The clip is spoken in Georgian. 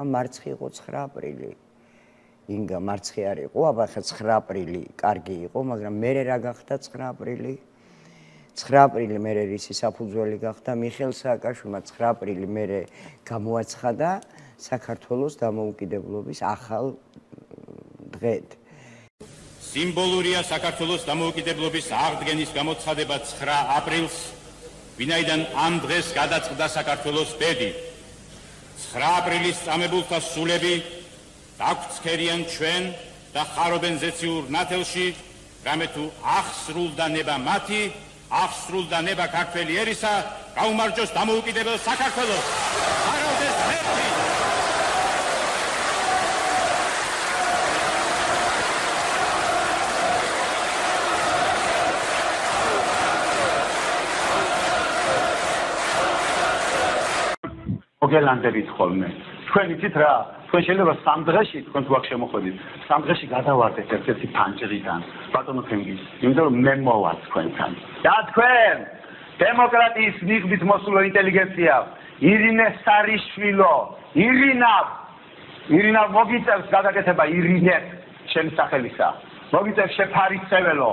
მარცხი იყო 9 აპრილი. ინგა მარცხი არ იყო, აბა ხა 9 აპრილი კარგი იყო, მაგრამ მე რა გახდა 9 აპრილი? 9 აპრილი მე რისი საფუძველი გახდა მიხეილ სააკაშვილმა 9 აპრილი მე გამოაცხადა საქართველოს დამოუკიდებლობის ახალ დღედ. სიმბოლურია საქართველოს დამოუკიდებლობის აღდგენის გამოცხადება 9 აპრილს, ვინაიდან ამ დღეს გადაწყდა საქართველოს ბედი. 9 აპრილის წამებულთა სულები დაგვრცქერიან ჩვენ და ხარობენ ზეციურ ნათელში, რამე თუ აღსრულდა ნება მათი, აღსრულდა ნება ქართველი ერისა, გაუმარჯოს დამოუკიდებელ საქართველოს. აღავდეს მერტი. მოგელანდებით ხოლმე. თქვენ იცით რა? თქვენ შეიძლება 3 დღეში თქვენ თუ აქ შემოხვედით, 3 დღეში გადავარდეთ ერთ-ერთი ფანჯრიდან. ბატონო თემგის, იმიტომ რომ მე მოვალ თქვენთან. და თქვენ დემოკრატიის მიღბით მოსულო ინტელიგენცია, ირინე სარიშვილო, ირინა მოგიწევს გადაკეთება ირინე ჩემი სახელისა. მოგიწევს შეფარიცეველო